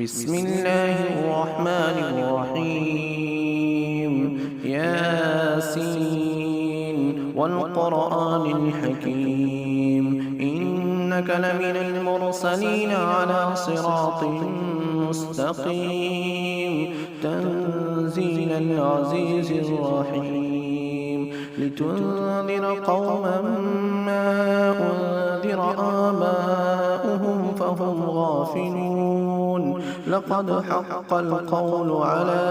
بسم الله الرحمن الرحيم ياسين والقرآن الحكيم إنك لمن المرسلين على صراط مستقيم تنزيل العزيز الرحيم لتنذر قوما ما أنذر آباؤهم فهم غافلون لقد حق القول على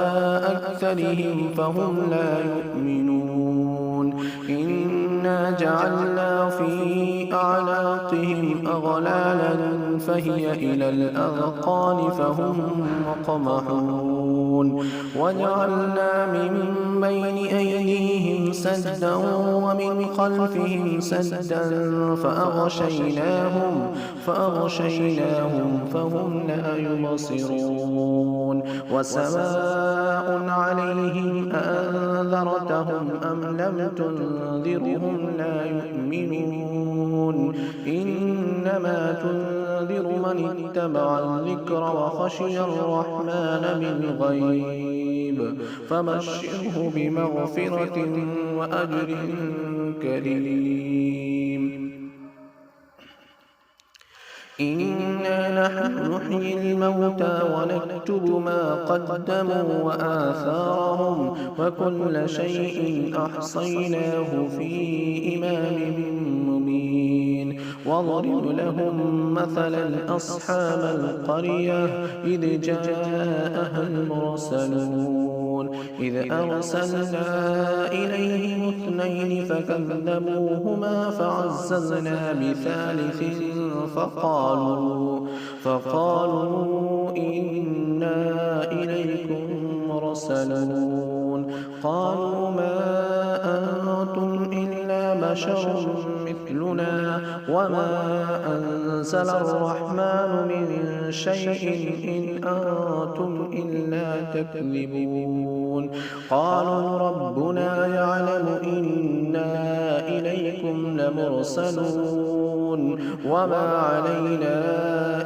أكثرهم فهم لا يؤمنون إنا جعلنا في أعناقهم أغلالا فهي إلى الأذقان فهم مقمحون وجعلنا من بين أيديهم سدا ومن خلفهم سدا فأغشيناهم فهم لا يبصرون وسواء عليهم أأنذرتهم أم لم تنذرهم لا يؤمنون إنما تنذر من اتبع الذكر وخشي الرحمن بالغيب فبشره بمغفرة وأجر كريم إنا نحن نحيي الموتى ونكتب ما قدموا وآثارهم وكل شيء أحصيناه في إمام مبين واضرب لهم مثلا أصحاب القرية إذ جاءها المرسلون إذ أرسلنا إليهم اثنين فكذبوهما فعززنا بثالث فقالوا إنا إليكم مرسلون قالوا ما أنتم إلا بشر مثلنا وما أنزل الرحمن من شيء إن أنتم إلا تكذبون قالوا ربنا يعلم إنا إليكم لمرسلون وما علينا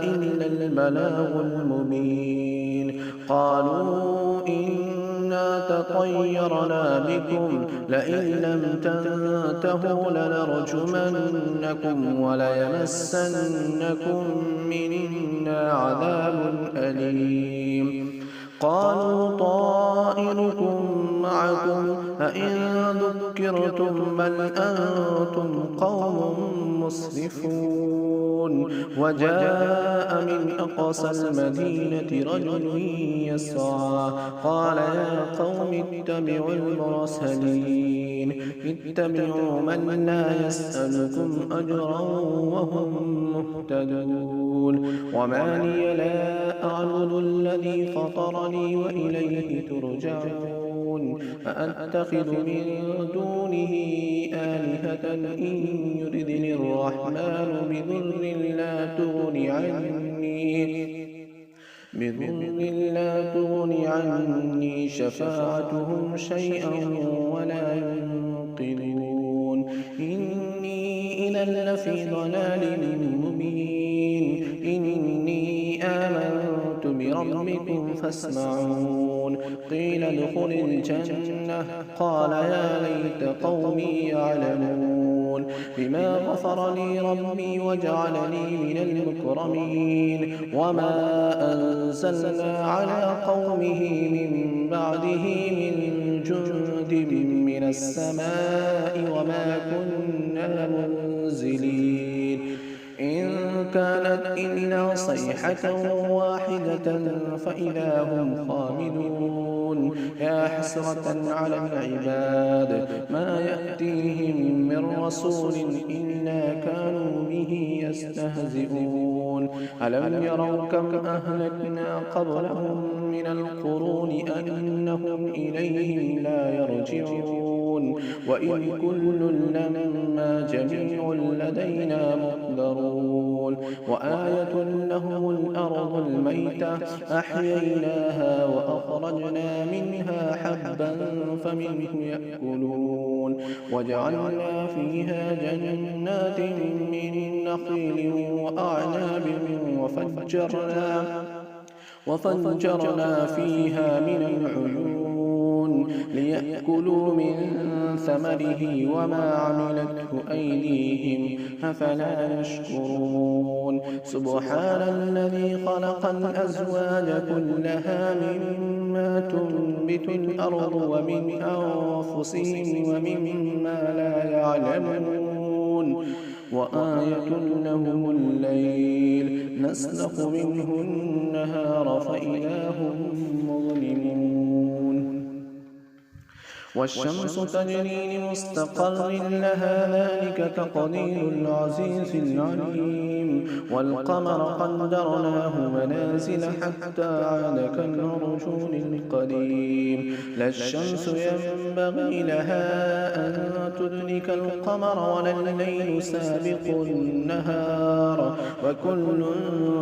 إلا البلاغ المبين قالوا إنا تطيرنا بكم لئن لم تنتهوا لنرجمنكم وليمسنكم منا عذاب أليم قالوا طائركم معكم أئن ذكرتم بل أنتم قوم مسرفون وجاء من أقصى المدينة رجل يسعى قال يا قوم اتبعوا المرسلين اتبعوا من لا يسألكم أجرا وهم مهتدون وما لي لا أعبد الذي فطرني وإليه ترجعون أأتخذ من دونه آلهة إن يردني الرحمن بضر لا تغني عني شفاعتهم شيئا ولا ينقذون إني إذا لفي ضلال مبين إني آمنت بربكم فاسمعون قيل ادخل الجنة قال يا ليت قومي يعلمون بما غفر لي ربي وجعلني من المكرمين وما أنزلنا على قومه من بعده من جند من السماء وما كنا منزلين إن كانت إلا صيحة واحدة فإذا هم خامدون يا حسرة على العباد ما يأتيهم من رسول إلا كانوا به يستهزئون ألم يروا كم أهلكنا قبلهم من القرون أنهم إليهم لا يرجعون وإن كل لما جميع لدينا محضرون وآية لهم الأرض الميتة أحييناها وأخرجنا منها حبا فمنه يأكلون وجعلنا فيها جنات من نخيل وأعناب وفجرنا فيها من العيون ليأكلوا من ثمره وما عملته أيديهم أفلا يشكرون سبحان الذي خلق الأزواج كلها مما تنبت الأرض ومن أنفسهم ومما لا يعلمون وآية لهم الليل نسلخ منه النهار فإذا هم مظلمون والشمس تجري لمستقر لها ذلك تقدير العزيز العليم والقمر قدرناه منازل حتى عاد كالعرجون القديم لا الشمس ينبغي لها أن تدرك القمر ولا الليل سابق النهار وكل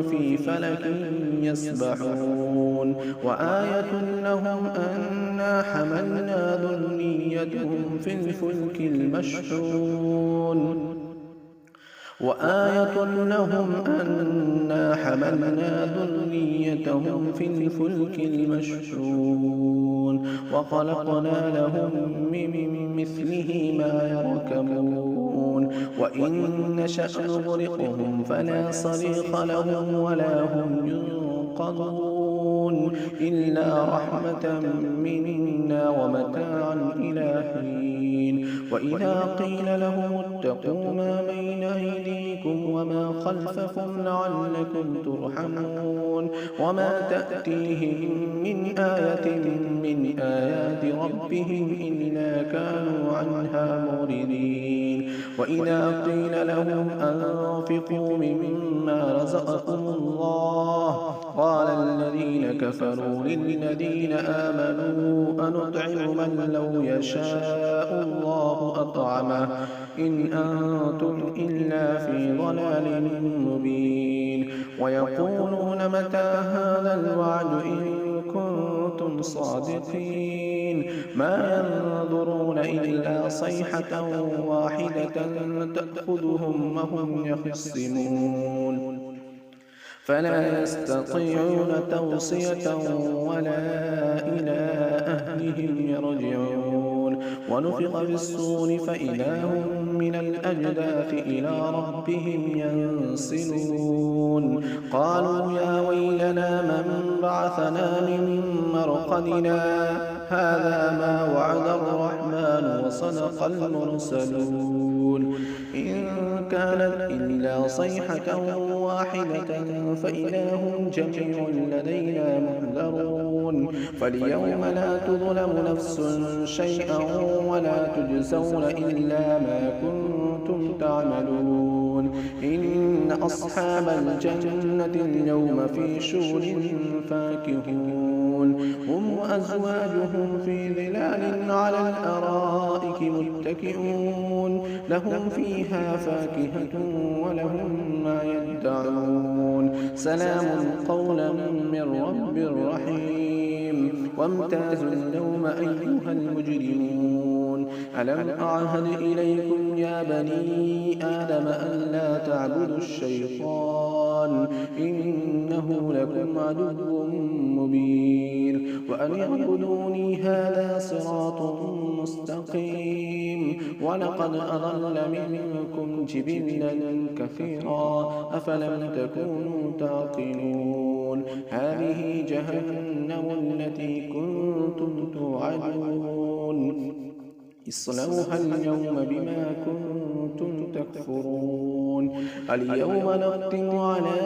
في فلك يسبحون وآية لهم أنا حملنا ذريتهم في الفلك المشحون وآية لهم أنا حملنا ذريتهم في الفلك المشحون وخلقنا لهم من مثله ما يركبون وإن نشأ نغرقهم فلا صريخ لهم ولا هم ينقذون إلا رحمة منا ومتاعا إلى حين وإذا قيل لهم اتقوا ما بين أيديكم وما خلفكم لعلكم ترحمون وما تأتيهم من آية من آيات ربهم إلا كانوا عنها معرضين وإذا قيل لهم أنفقوا مما رزقكم الله قال الذين كفروا للذين آمنوا أنطعم من لو يشاء الله أطعمه إن أنتم إلا في ضلال مبين ويقولون متى هذا الوعد إن كنتم صادقين ما ينظرون إلا صيحة واحدة تأخذهم وهم يخصمون فلا يستطيعون توصية ولا إلى أهلهم يرجعون ونفخ في الصور فإذا هم من الأجداث إلى ربهم ينسلون قالوا يا ويلنا من بعثنا من مرقدنا هذا ما وعد الرحمن وصدق المرسلون إن كانت إلا صيحة واحدة فإذا هم جميع لدينا محضرون فاليوم لا تظلم نفس شيئا ولا تجزون إلا ما كنتم تعملون إن أصحاب الجنة اليوم في شغل فاكهون هم وأزواجهم في ظلال على الأرائك متكئون لهم فيها فاكهة ولهم ما يدعون سلام قولا من رب رحيم وامتازوا اليوم أيها المجرمون ألم أعهد إليكم يا بني آدم أن لا تعبدوا الشيطان إنه لكم عدو مبين وأن اعبدوني هذا صراط مستقيم ولقد أضل منكم جبلا كثيرا أفلم تكونوا تعقلون هذه جهنم التي كنتم توعدون اصلوها اليوم بما كنتم تكفرون اليوم نختم على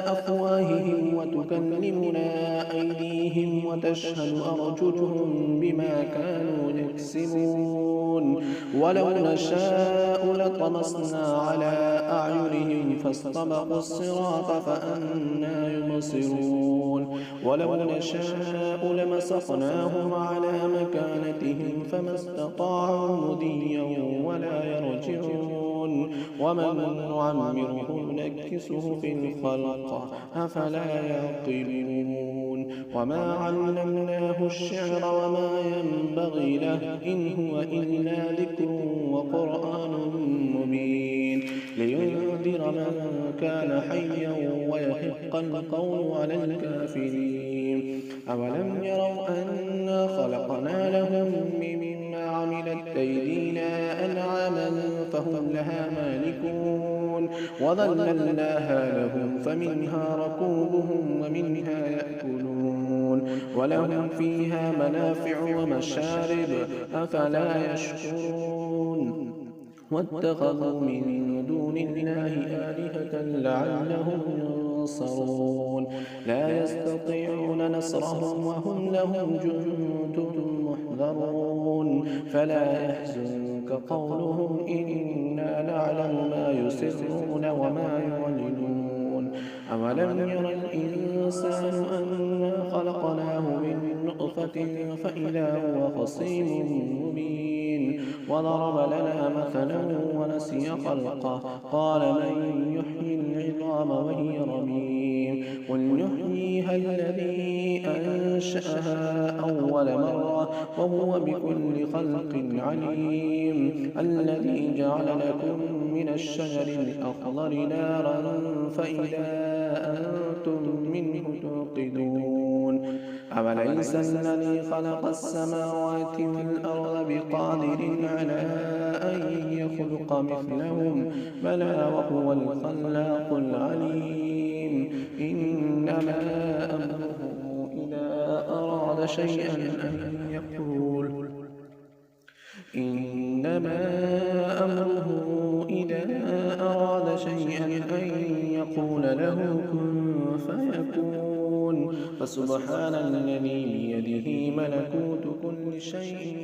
أفواههم وتكلمنا أيديهم وتشهد أرجلهم بما كانوا يكسبون ولو نشاء لطمسنا على أعينهم فاستبقوا الصراط فأنى يبصرون ولو نشاء لمسخناهم على مكانتهم فما استطاعوا مضيا ولا يرجعون ومن نعمره نكسه في الخلق أفلا يعقلون وما علمناه الشعر وما ينبغي له إن هو إلا ذكر وقرآن مبين لينذر من كان حيا ويحق يحق القول على الكافرين. أولم يروا أنا خلقنا لهم مما عملت أيدينا أنعاما فهم لها مالكون وذللناها لهم فمنها ركوبهم ومنها يأكلون ولهم فيها منافع ومشارب أفلا يشكرون. واتخذوا من دون الله آلهة لعلهم ينصرون لا يستطيعون نصرهم وهم لهم جند محضرون فلا يحزنك قولهم إنا نعلم ما يسرون وما يعلنون. أولم ير الإنسان أنا خلقناه من نطفة فإذا هو خصيم مبين وضرب لنا مثلا ونسي خلقه قال من يحيي العظام وهي رميم قل يحييها الذي أنشأها أول مرة وهو بكل خلق عليم الذي جعل لكم من الشجر الأخضر نارا فإذا أنتم منه توقدون. أوليس الذي خلق السماوات والأرض بقادر على أن يخلق مثلهم بلى وهو الخلاق العليم. إنما أمره إذا أراد شيئا أن يقول له كن فيكون. فسبحان الذي بيده ملكوت كل شيء